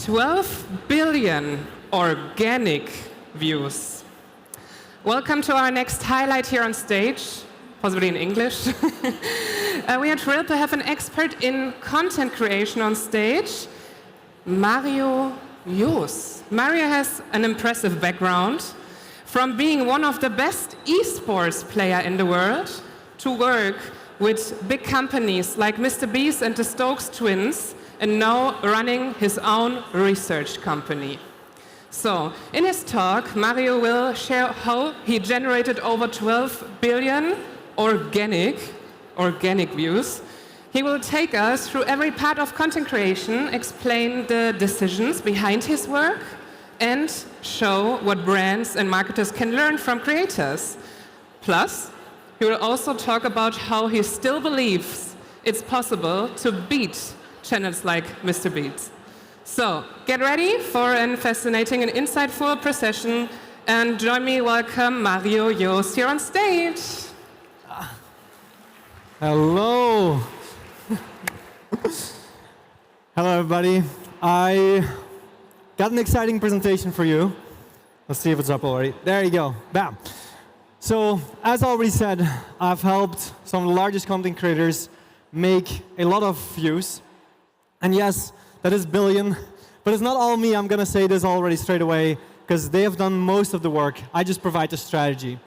12 billion organic views. Welcome to our next highlight here on stage, possibly in English. We are thrilled to have an expert in content creation on stage, Mario Jos. Mario has an impressive background, from being one of the best esports player in the world to work with big companies like MrBeast and the Stokes Twins, and now running his own research company. So, in his talk, Mario will share how he generated over 12 billion organic views. He will take us through every part of content creation, explain the decisions behind his work, and show what brands and marketers can learn from creators. Plus, he will also talk about how he still believes it's possible to beat channels like MrBeast. So, get ready for a fascinating and insightful procession, and join me welcome Mario Jos here on stage. Hello. Hello, everybody. I got an exciting presentation for you. Let's see if it's up already. There you go. Bam. So, as already said, I've helped some of the largest content creators make a lot of views. And yes, that is billion. But it's not all me. I'm going to say this already straight away, because they have done most of the work. I just provide the strategy.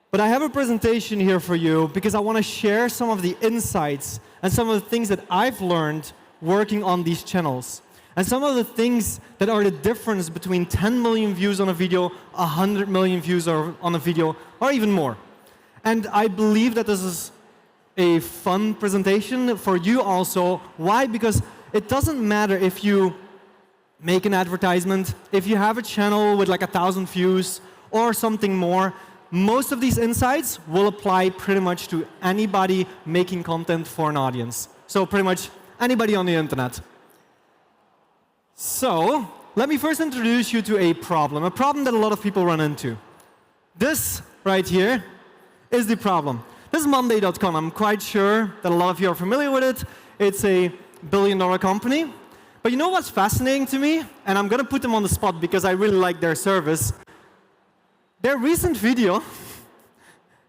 But I have a presentation here for you because I want to share some of the insights and some of the things that I've learned working on these channels. And some of the things that are the difference between 10 million views on a video, 100 million views on a video, or even more. And I believe that this is a fun presentation for you also. Why? Because it doesn't matter if you make an advertisement, if you have a channel with like 1,000 views or something more. Most of these insights will apply pretty much to anybody making content for an audience. So pretty much anybody on the internet. So let me first introduce you to a problem that a lot of people run into. This right here is the problem. This is Monday.com. I'm quite sure that a lot of you are familiar with it. It's a billion-dollar company. But you know what's fascinating to me? And I'm going to put them on the spot because I really like their service. Their recent video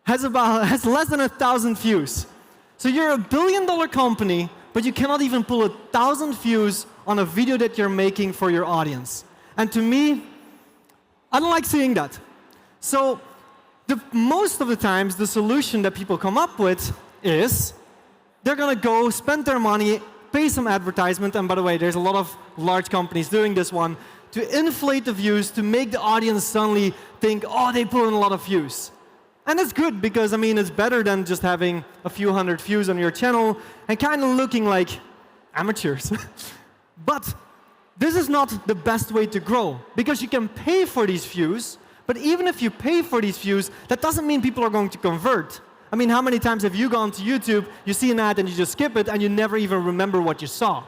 has less than 1,000 views. So you're a billion-dollar company, but you cannot even pull 1,000 views on a video that you're making for your audience. And to me, I don't like seeing that. So most of the times, the solution that people come up with is they're going to go spend their money, pay some advertisement, and by the way, there's a lot of large companies doing this one, to inflate the views, to make the audience suddenly think, oh, they pull in a lot of views. And it's good because, I mean, it's better than just having a few hundred views on your channel and kind of looking like amateurs. But this is not the best way to grow, because you can pay for these views, but even if you pay for these views, that doesn't mean people are going to convert. I mean, how many times have you gone to YouTube, you see an ad and you just skip it and you never even remember what you saw?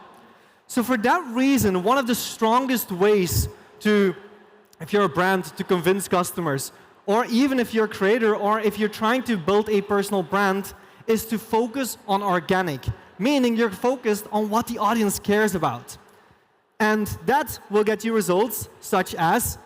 So for that reason, one of the strongest ways to, if you're a brand, to convince customers, or even if you're a creator, or if you're trying to build a personal brand, is to focus on organic, meaning you're focused on what the audience cares about. And that will get you results such as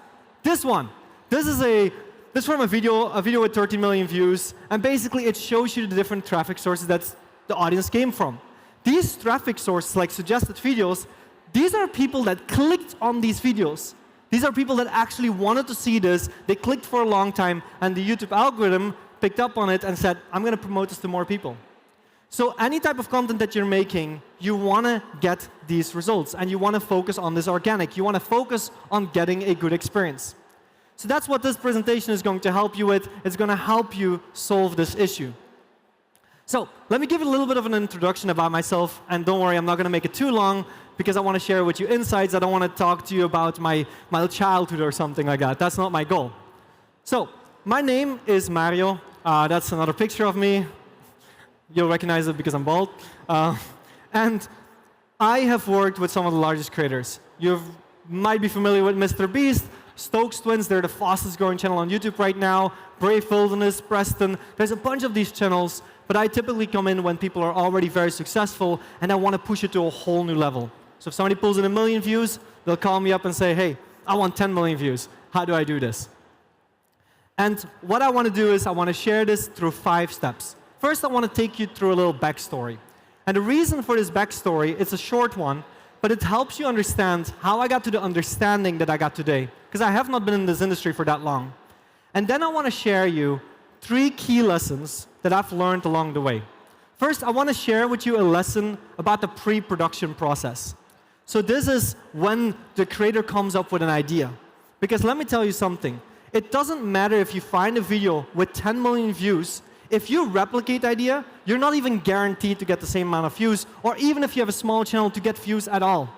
this one. This is from a video with 13 million views, and basically it shows you the different traffic sources that the audience came from. These traffic sources, like suggested videos, these are people that clicked on these videos. These are people that actually wanted to see this. They clicked for a long time, and the YouTube algorithm picked up on it and said, I'm going to promote this to more people. So any type of content that you're making, you want to get these results, and you want to focus on this organic. You want to focus on getting a good experience. So that's what this presentation is going to help you with. It's going to help you solve this issue. So let me give you a little bit of an introduction about myself. And don't worry, I'm not going to make it too long, because I want to share with you insights. I don't want to talk to you about my childhood or something like that. That's not my goal. So my name is Mario. That's another picture of me. You'll recognize it because I'm bald. And I have worked with some of the largest creators. You might be familiar with MrBeast, Stokes Twins. They're the fastest growing channel on YouTube right now. Brave Wilderness, Preston. There's a bunch of these channels. But I typically come in when people are already very successful, and I want to push it to a whole new level. So if somebody pulls in 1 million views, they'll call me up and say, hey, I want 10 million views. How do I do this? And what I want to do is I want to share this through 5 steps. First, I want to take you through a little backstory. And the reason for this backstory, it's a short one, but it helps you understand how I got to the understanding that I got today, because I have not been in this industry for that long. And then I want to share you 3 key lessons that I've learned along the way. First, I want to share with you a lesson about the pre-production process. So this is when the creator comes up with an idea. Because let me tell you something. It doesn't matter if you find a video with 10 million views. If you replicate the idea, you're not even guaranteed to get the same amount of views, or even if you have a small channel, to get views at all.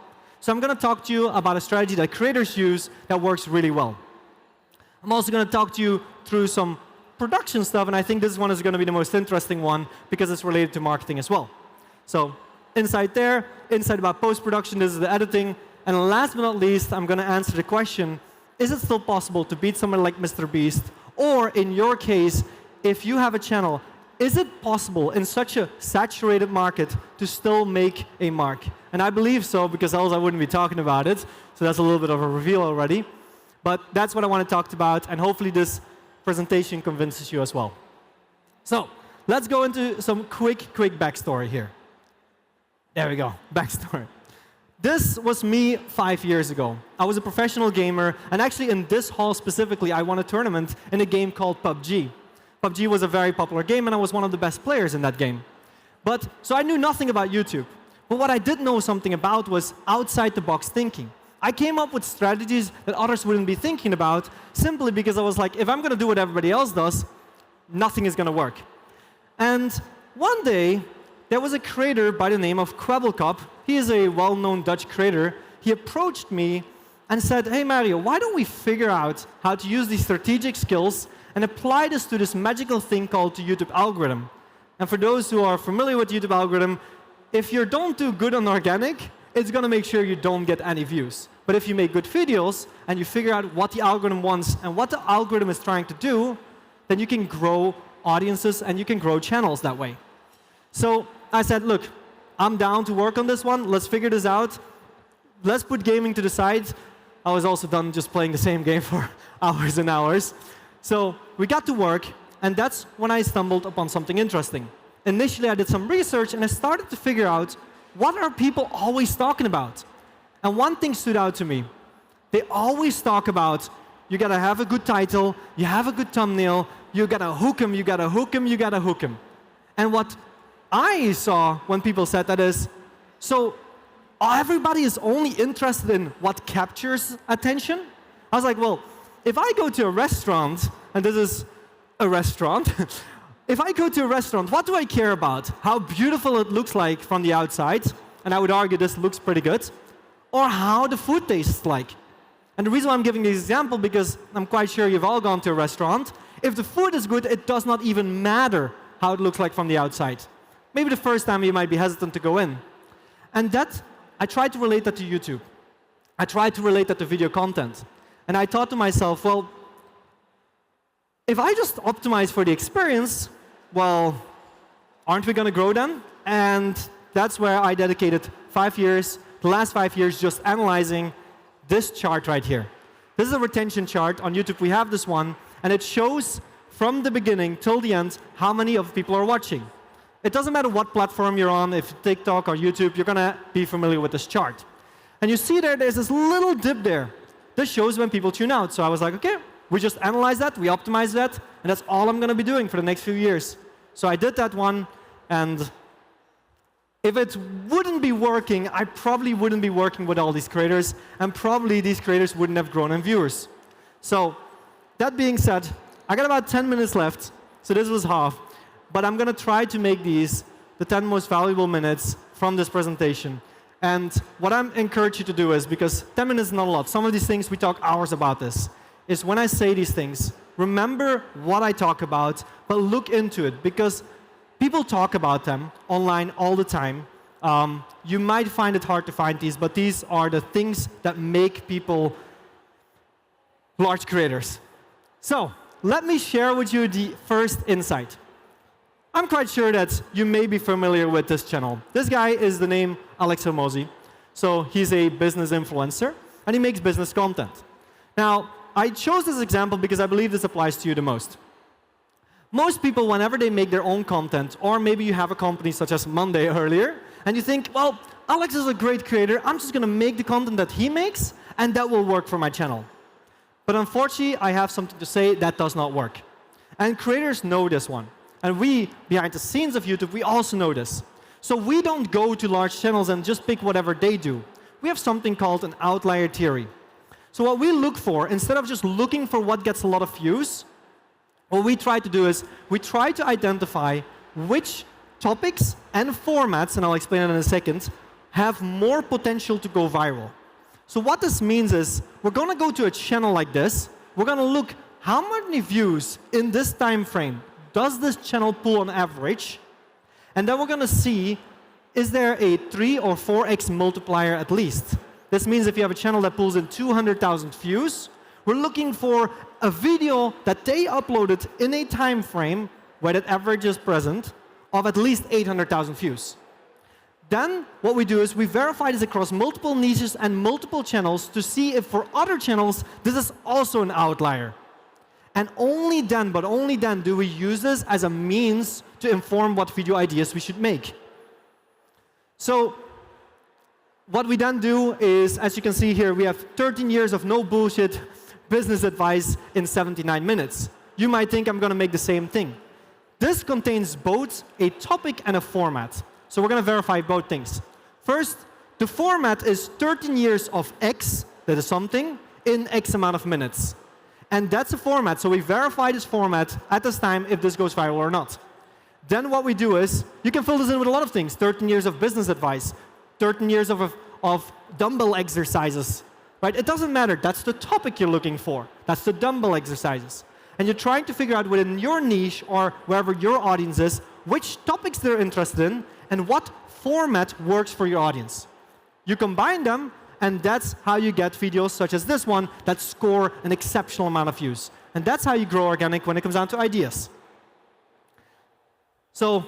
So I'm going to talk to you about a strategy that creators use that works really well. I'm also going to talk to you through some production stuff, and I think this one is going to be the most interesting one because it's related to marketing as well. So inside there, inside about post-production, this is the editing. And last but not least, I'm going to answer the question, is it still possible to beat someone like MrBeast? Or in your case, if you have a channel, is it possible in such a saturated market to still make a mark? And I believe so, because else I wouldn't be talking about it. So that's a little bit of a reveal already. But that's what I want to talk about, and hopefully this presentation convinces you as well. So let's go into some quick backstory here. There we go, backstory. This was me 5 years ago. I was a professional gamer, and actually in this hall specifically, I won a tournament in a game called PUBG. PUBG was a very popular game, and I was one of the best players in that game. So I knew nothing about YouTube. But what I did know something about was outside-the-box thinking. I came up with strategies that others wouldn't be thinking about, simply because I was like, if I'm going to do what everybody else does, nothing is going to work. And one day, there was a creator by the name of Koelnmesse. He is a well-known Dutch creator. He approached me and said, hey, Mario, why don't we figure out how to use these strategic skills and apply this to this magical thing called the YouTube algorithm? And for those who are familiar with the YouTube algorithm, if you don't do good on organic, it's going to make sure you don't get any views. But if you make good videos and you figure out what the algorithm wants and what the algorithm is trying to do, then you can grow audiences and you can grow channels that way. So I said, look, I'm down to work on this one. Let's figure this out. Let's put gaming to the side. I was also done just playing the same game for hours and hours. So we got to work, and that's when I stumbled upon something interesting. Initially, I did some research, and I started to figure out, what are people always talking about? And one thing stood out to me. They always talk about, you got to have a good title, you have a good thumbnail, you got to hook them, you got to hook them, you got to hook them. And what I saw when people said that is, so everybody is only interested in what captures attention? I was like, well, if I go to a restaurant, and this is a restaurant, if I go to a restaurant, what do I care about? How beautiful it looks like from the outside, and I would argue this looks pretty good, or how the food tastes like. And the reason why I'm giving this example, because I'm quite sure you've all gone to a restaurant. If the food is good, it does not even matter how it looks like from the outside. Maybe the first time you might be hesitant to go in. And that, I tried to relate that to YouTube. I tried to relate that to video content. And I thought to myself, well, if I just optimize for the experience, well, aren't we going to grow then? And that's where I dedicated 5 years, the last 5 years, just analyzing this chart right here. This is a retention chart. On YouTube, we have this one, and it shows from the beginning till the end how many of people are watching. It doesn't matter what platform you're on, if TikTok or YouTube, you're going to be familiar with this chart. And you see there's this little dip there. This shows when people tune out. So I was like, okay, we just analyze that, we optimize that, and that's all I'm going to be doing for the next few years. So I did that one, and if it wouldn't be working, I probably wouldn't be working with all these creators, and probably these creators wouldn't have grown in viewers. So that being said, I got about 10 minutes left, so this was half. But I'm going to try to make these the 10 most valuable minutes from this presentation. And what I encourage you to do is, because 10 minutes is not a lot, some of these things we talk hours about this, is when I say these things, remember what I talk about, but look into it, because people talk about them online all the time. You might find it hard to find these, but these are the things that make people large creators. So let me share with you the first insight. I'm quite sure that you may be familiar with this channel. This guy is the name Alex Hormozi. So he's a business influencer. and he makes business content. Now, I chose this example because I believe this applies to you the most. Most people, whenever they make their own content, or maybe you have a company such as Monday earlier, and you think, well, Alex is a great creator, I'm just going to make the content that he makes, and that will work for my channel. But unfortunately, I have something to say, that does not work. And creators know this one. And we, behind the scenes of YouTube, we also know this. So we don't go to large channels and just pick whatever they do. We have something called an outlier theory. So what we look for, instead of just looking for what gets a lot of views, what we try to do is we try to identify which topics and formats, and I'll explain it in a second, have more potential to go viral. So what this means is we're going to go to a channel like this. We're going to look how many views in this time frame does this channel pull on average, and then we're going to see, is there a 3 or 4x multiplier at least? This means if you have a channel that pulls in 200,000 views, we're looking for a video that they uploaded in a time frame where that average is present of at least 800,000 views. Then what we do is we verify this across multiple niches and multiple channels to see if for other channels this is also an outlier. And only then, but only then, do we use this as a means to inform what video ideas we should make. So what we then do is, as you can see here, we have 13 years of no bullshit business advice in 79 minutes. You might think I'm going to make the same thing. This contains both a topic and a format. So we're going to verify both things. First, the format is 13 years of X, that is something, in X amount of minutes. And that's a format. So we verify this format at this time if this goes viral or not. Then what we do is, you can fill this in with a lot of things. 13 years of business advice, 13 years of dumbbell exercises. Right? It doesn't matter. That's the topic you're looking for. That's the dumbbell exercises. And you're trying to figure out within your niche or wherever your audience is, which topics they're interested in and what format works for your audience. You combine them, and that's how you get videos such as this one that score an exceptional amount of views. And that's how you grow organic when it comes down to ideas. So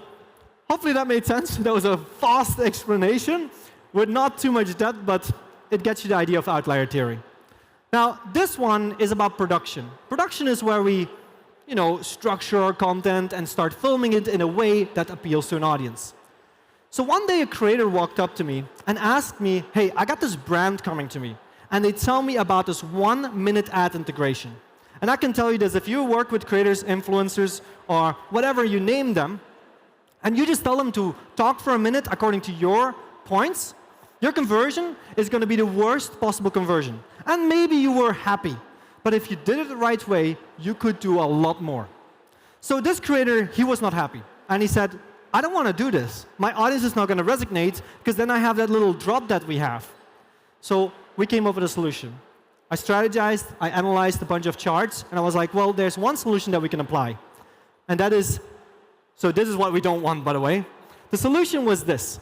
hopefully that made sense. That was a fast explanation with not too much depth, but it gets you the idea of outlier theory. Now, this one is about production. Production is where we, structure our content and start filming it in a way that appeals to an audience. So one day a creator walked up to me and asked me, hey, I got this brand coming to me, and they tell me about this 1-minute ad integration. And I can tell you this, if you work with creators, influencers, or whatever you name them, and you just tell them to talk for a minute according to your points, your conversion is going to be the worst possible conversion. And maybe you were happy. But if you did it the right way, you could do a lot more. So this creator, he was not happy. And he said, I don't want to do this. My audience is not going to resonate, because then I have that little drop that we have. So we came up with a solution. I strategized, I analyzed a bunch of charts, and I was like, well, there's one solution that we can apply. And that is, so this is what we don't want, by the way. The solution was this.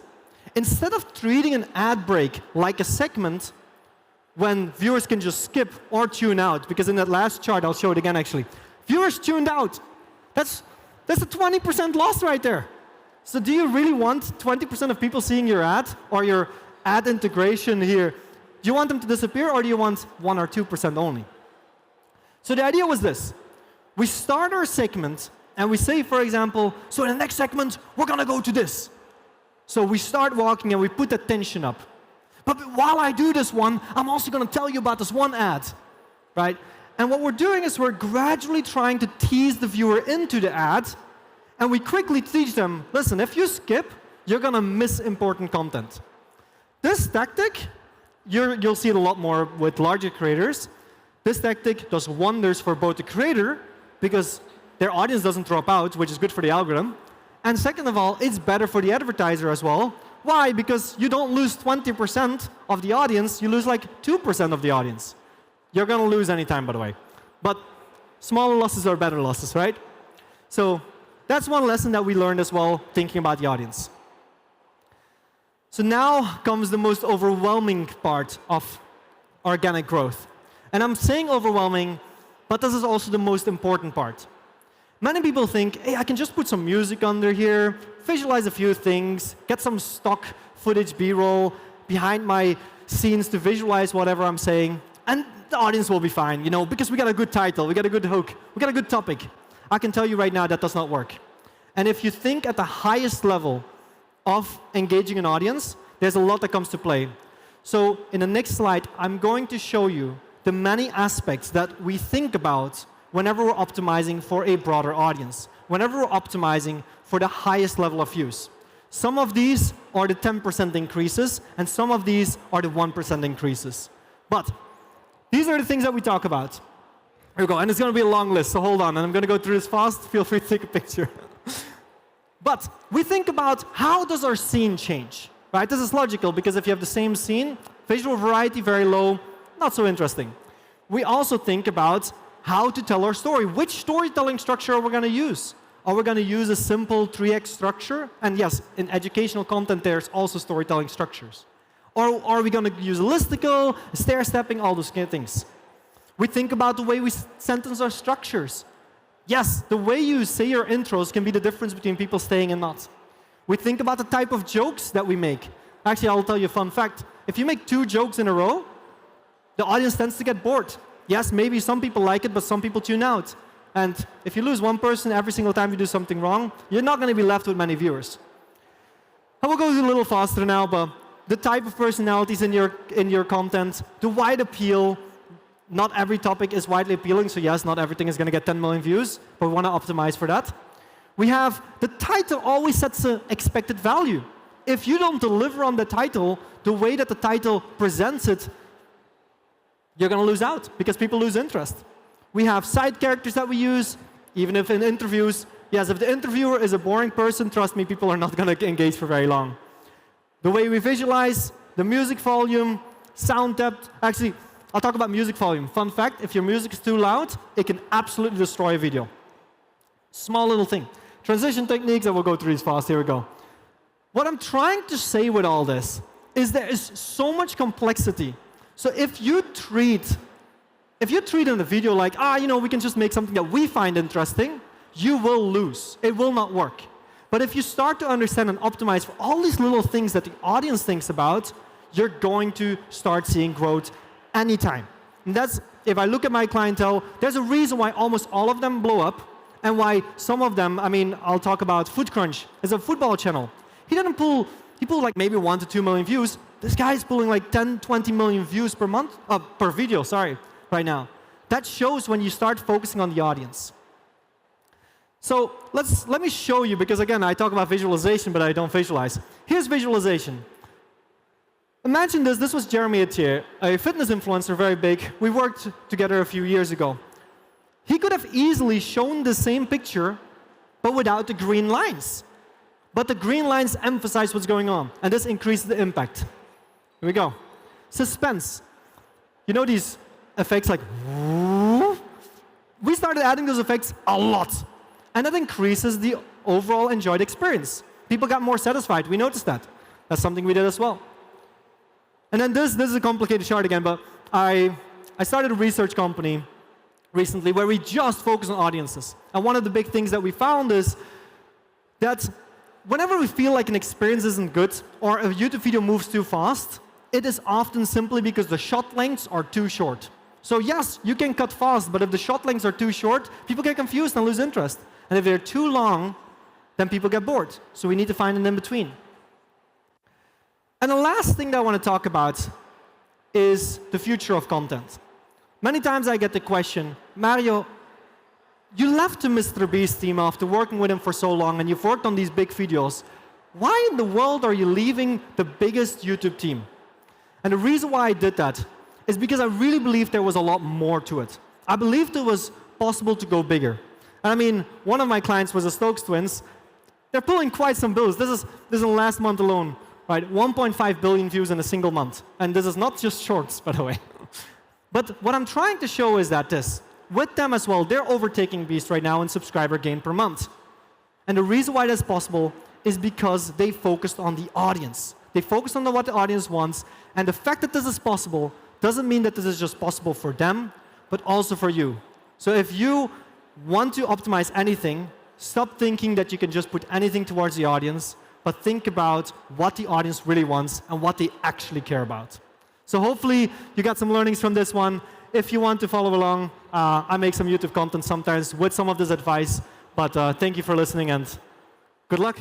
Instead of treating an ad break like a segment when viewers can just skip or tune out, because in that last chart, I'll show it again actually, viewers tuned out. That's a 20% loss right there. So do you really want 20% of people seeing your ad or your ad integration here? Do you want them to disappear, or do you want 1 or 2% only? So the idea was this. We start our segment and we say, for example, so in the next segment, we're going to go to this. So we start walking and we put the tension up. But while I do this one, I'm also going to tell you about this one ad, right? And what we're doing is we're gradually trying to tease the viewer into the ad, and we quickly teach them, listen, if you skip, you're going to miss important content. This tactic, you'll see it a lot more with larger creators. This tactic does wonders for both the creator, because their audience doesn't drop out, which is good for the algorithm. And second of all, it's better for the advertiser as well. Why? Because you don't lose 20% of the audience, you lose like 2% of the audience. You're going to lose any time, by the way. But smaller losses are better losses, right? So that's one lesson that we learned as well, thinking about the audience. So now comes the most overwhelming part of organic growth. And I'm saying overwhelming, but this is also the most important part. Many people think, hey, I can just put some music under here, visualize a few things, get some stock footage B-roll behind my scenes to visualize whatever I'm saying, and the audience will be fine, you know, because we got a good title, we got a good hook, we got a good topic. I can tell you right now that does not work. And if you think at the highest level of engaging an audience, there's a lot that comes to play. So in the next slide, I'm going to show you the many aspects that we think about whenever we're optimizing for a broader audience, whenever we're optimizing for the highest level of views. Some of these are the 10% increases, and some of these are the 1% increases. But these are the things that we talk about. Here we go, and it's going to be a long list, so hold on, and I'm going to go through this fast. Feel free to take a picture. But we think about how does our scene change, right? This is logical, because if you have the same scene, visual variety very low, not so interesting. We also think about how to tell our story. Which storytelling structure are we going to use? Are we going to use a simple 3x structure? And yes, in educational content, there's also storytelling structures. Or are we going to use a listicle, stair-stepping, all those kind of things? We think about the way we sentence our structures. Yes, the way you say your intros can be the difference between people staying and not. We think about the type of jokes that we make. Actually, I'll tell you a fun fact. If you make 2 jokes in a row, the audience tends to get bored. Yes, maybe some people like it, but some people tune out. And if you lose one person every single time you do something wrong, you're not going to be left with many viewers. I will go a little faster now, but the type of personalities in your content, the wide appeal. Not every topic is widely appealing, so yes, not everything is going to get 10 million views, but we want to optimize for that. We have the title always sets an expected value. If you don't deliver on the title, the way that the title presents it, you're going to lose out, because people lose interest. We have side characters that we use, even if in interviews, yes, if the interviewer is a boring person, trust me, people are not going to engage for very long. The way we visualize, the music volume, sound depth. Actually, I'll talk about music volume. Fun fact, if your music is too loud, it can absolutely destroy a video. Small little thing. Transition techniques, I will go through these fast. Here we go. What I'm trying to say with all this is there is so much complexity. So if you treat in the video like, you know, we can just make something that we find interesting, you will lose. It will not work. But if you start to understand and optimize for all these little things that the audience thinks about, you're going to start seeing growth anytime. And that's, if I look at my clientele, there's a reason why almost all of them blow up, and why some of them, I mean, I'll talk about Food Crunch. It's a football channel. He pulled like maybe 1 to 2 million views. This guy is pulling like 10, 20 million views per month, per video, sorry, right now. That shows when you start focusing on the audience. So let me show you, because again, I talk about visualization, but I don't visualize. Here's visualization. Imagine this. This was Jeremy Etier, a fitness influencer, very big. We worked together a few years ago. He could have easily shown the same picture, but without the green lines. But the green lines emphasize what's going on, and this increases the impact. Here we go. Suspense. You know these effects like, we started adding those effects a lot. And that increases the overall enjoyed experience. People got more satisfied. We noticed that. That's something we did as well. And then this is a complicated chart again, but I started a research company recently where we just focus on audiences. And one of the big things that we found is that whenever we feel like an experience isn't good or a YouTube video moves too fast, it is often simply because the shot lengths are too short. So yes, you can cut fast, but if the shot lengths are too short, people get confused and lose interest. And if they're too long, then people get bored. So we need to find an in-between. And the last thing that I want to talk about is the future of content. Many times I get the question, Mario, you left the MrBeast team after working with him for so long, and you've worked on these big videos. Why in the world are you leaving the biggest YouTube team? And the reason why I did that is because I really believed there was a lot more to it. I believed it was possible to go bigger. And I mean, one of my clients was the Stokes Twins. They're pulling quite some bills. This is in the last month alone, right? 1.5 billion views in a single month. And this is not just shorts, by the way. But what I'm trying to show is that with them as well, they're overtaking Beast right now in subscriber gain per month. And the reason why that's possible is because they focused on the audience. They focused on what the audience wants. And the fact that this is possible doesn't mean that this is just possible for them, but also for you. So if you want to optimize anything, stop thinking that you can just put anything towards the audience, but think about what the audience really wants and what they actually care about. So hopefully you got some learnings from this one. If you want to follow along, I make some YouTube content sometimes with some of this advice. But thank you for listening, and good luck.